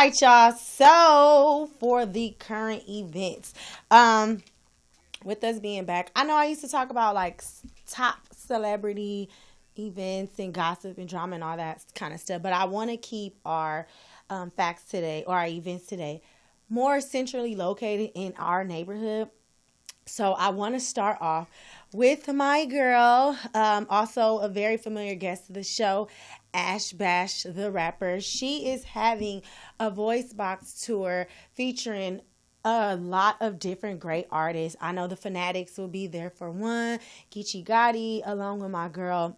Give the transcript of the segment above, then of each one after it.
right, y'all. So for the current events, with us being back, I know I used to talk about like top celebrity events and gossip and drama and all that kind of stuff, but I want to keep our facts today or our events today more centrally located in our neighborhood. So I want to start off with my girl, also a very familiar guest of the show, Ashbash, the rapper. She is having a voice box tour featuring a lot of different great artists. I know the Fanatics will be there for one, Geechee Gotti, along with my girl,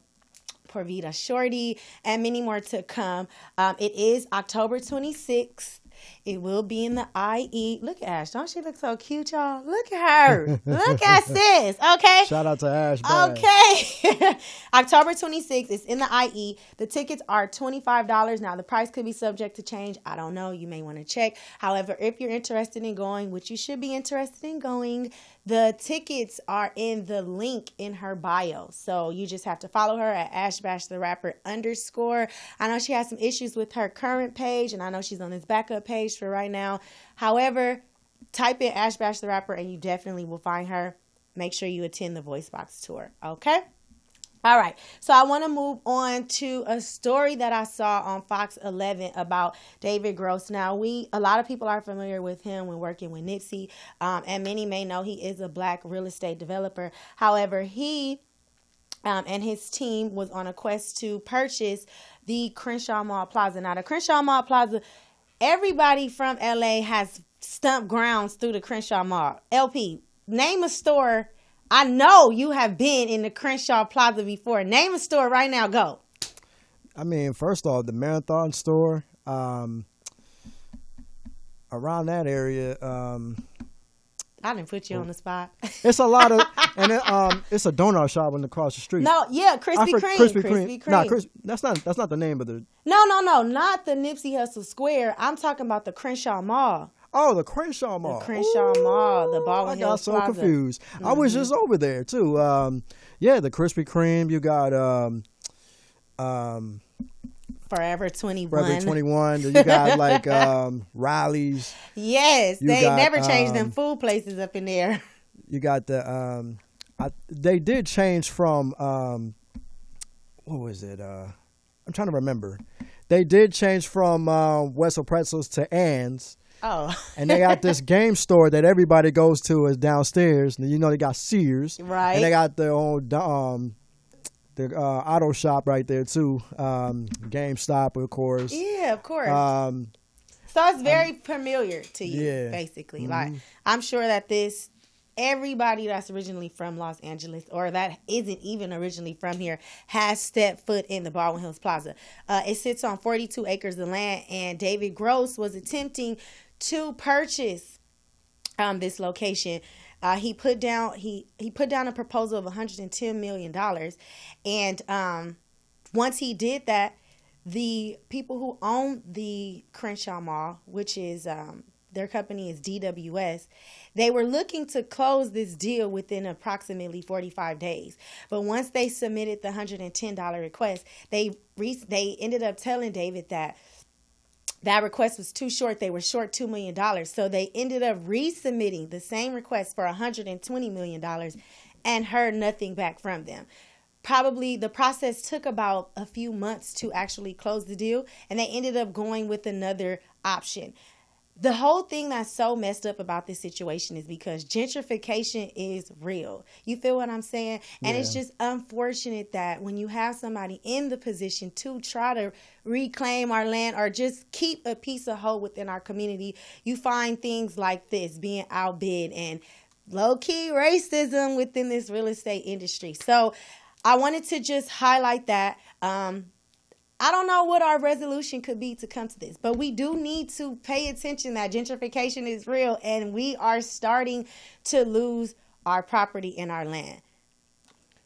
Porvita Shorty, and many more to come. It is October 26th. It will be in the IE. Look at Ash. Don't she look so cute, y'all? Look at her. Look at sis. Okay. Shout out to Ash. Okay. October 26th. It's in the IE. The tickets are $25. Now, the price could be subject to change. I don't know. You may want to check. However, if you're interested in going, which you should be interested in going, the tickets are in the link in her bio. So you just have to follow her at Ashbash the Rapper _. I know she has some issues with her current page, and I know she's on this backup page for right now. However, type in Ashbash the Rapper and you definitely will find her. Make sure you attend the Voice Box tour. Okay? All right, so I want to move on to a story that I saw on Fox 11 about David Gross. Now, a lot of people are familiar with him when working with Nipsey, and many may know he is a black real estate developer. However, he and his team was on a quest to purchase the Crenshaw Mall Plaza. Now, the Crenshaw Mall Plaza, everybody from LA has stumped grounds through the Crenshaw Mall. LP, name a store. I know you have been in the Crenshaw Plaza before. Name a store right now. Go. I mean, first off, the Marathon store, around that area, I didn't put you on the spot. it's a lot of, and it's a donut shop across the street. No, yeah, Krispy Kreme. Krispy Kreme. Kreme. Nah, that's not the name of the. No, not the Nipsey Hussle Square. I'm talking about the Crenshaw Mall. Oh, the Crenshaw Mall. The Crenshaw Mall, the Baldwin Hills Plaza. I got so confused. Mm-hmm. I was just over there too. Yeah, the Krispy Kreme. You got Forever 21. Forever 21. You got like Riley's. Yes, they never changed them food places up in there. You got the they did change from what was it? I'm trying to remember. They did change from Wessel Pretzels to Ann's. Oh. And they got this game store that everybody goes to is downstairs. And you know they got Sears. Right. And they got their own auto shop right there too. GameStop, of course. Yeah, of course. So it's very familiar to you, basically. Mm-hmm. Like, I'm sure that everybody that's originally from Los Angeles or that isn't even originally from here has stepped foot in the Baldwin Hills Plaza. It sits on 42 acres of land, and David Gross was attempting to purchase this location. He put down a proposal of $110 million, and once he did that, the people who own the Crenshaw Mall, which is their company is DWS, they were looking to close this deal within approximately 45 days. But once they submitted the $110 request, they ended up telling David that request was too short. They were short $2 million. So they ended up resubmitting the same request for $120 million and heard nothing back from them. Probably the process took about a few months to actually close the deal, and they ended up going with another option. The whole thing that's so messed up about this situation is because gentrification is real. You feel what I'm saying? And It's just unfortunate that when you have somebody in the position to try to reclaim our land or just keep a piece of hope within our community, you find things like this being outbid and low-key racism within this real estate industry. So I wanted to just highlight that. I don't know what our resolution could be to come to this, but we do need to pay attention that gentrification is real and we are starting to lose our property and our land.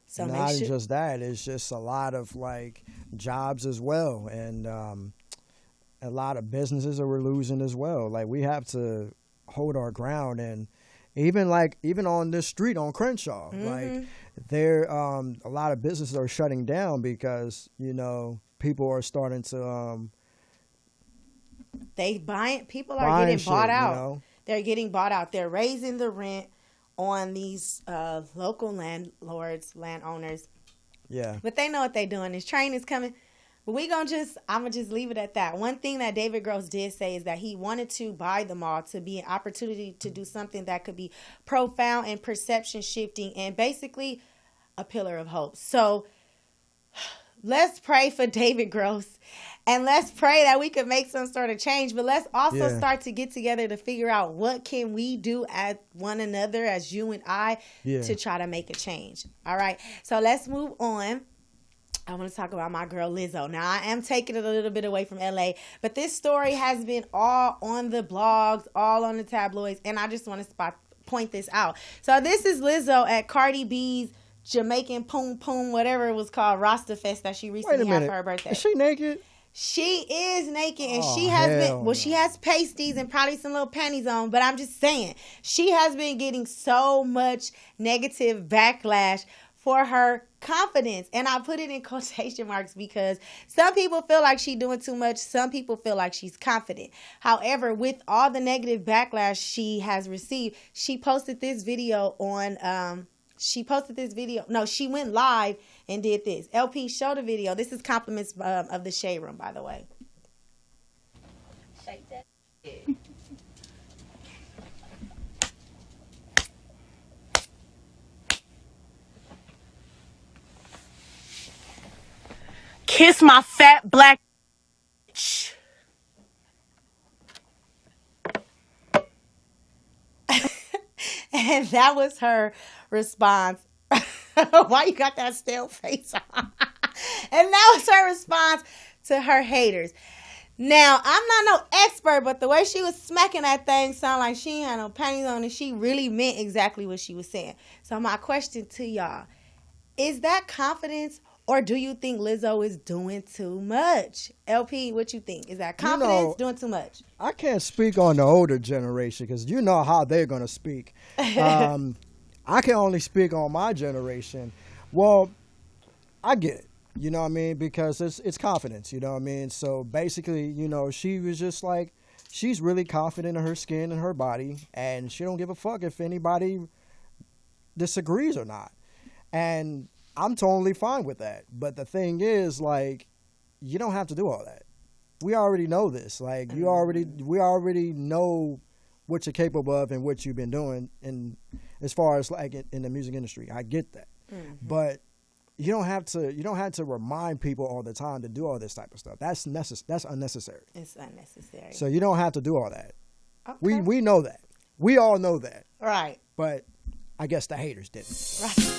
So not just that, it's just a lot of like jobs as well, and a lot of businesses that we're losing as well. Like we have to hold our ground, and even on this street on Crenshaw, like there a lot of businesses are shutting down because people are starting to People are getting bought out. You know? They're getting bought out. They're raising the rent on these local landowners. Yeah. But they know what they're doing. This train is coming. But I'm going to just leave it at that. One thing that David Gross did say is that he wanted to buy the mall to be an opportunity to do something that could be profound and perception shifting and basically a pillar of hope. So let's pray for David Gross and let's pray that we could make some sort of change. But let's also start to get together to figure out what can we do as one another, as you and I, to try to make a change. All right. So let's move on. I want to talk about my girl Lizzo. Now, I am taking it a little bit away from LA, but this story has been all on the blogs, all on the tabloids, and I just want to point this out. So this is Lizzo at Cardi B's Jamaican Poom Poom, whatever it was called, Rasta Fest that she recently had for her birthday. Is she naked? She is naked, and she has pasties and probably some little panties on, but I'm just saying, she has been getting so much negative backlash for her confidence. And I put it in quotation marks because some people feel like she's doing too much. Some people feel like she's confident. However, with all the negative backlash she has received, she posted this video on... No, she went live and did this. LP, show the video. This is compliments of the Shade Room, by the way. Shake that. Kiss my fat black bitch. And that was her response. Why you got that stale face on? And that was her response to her haters. Now, I'm not no expert, but the way she was smacking that thing sounded like she ain't had no panties on, and she really meant exactly what she was saying. So my question to y'all, is that confidence, or do you think Lizzo is doing too much? LP, what you think? Is that confidence doing too much? I can't speak on the older generation because you know how they're going to speak. I can only speak on my generation. Well, I get it. You know what I mean? Because it's confidence, you know what I mean? So basically, you know, she was just like, she's really confident in her skin and her body, and she don't give a fuck if anybody disagrees or not. And I'm totally fine with that. But the thing is, like, you don't have to do all that. We already know this. Like, we already know what you're capable of and what you've been doing. And as far as like in the music industry, I get that. Mm-hmm. But you don't have to remind people all the time to do all this type of stuff. That's unnecessary. It's unnecessary. So you don't have to do all that. Okay. We know that. We all know that. Right. But I guess the haters didn't. Right.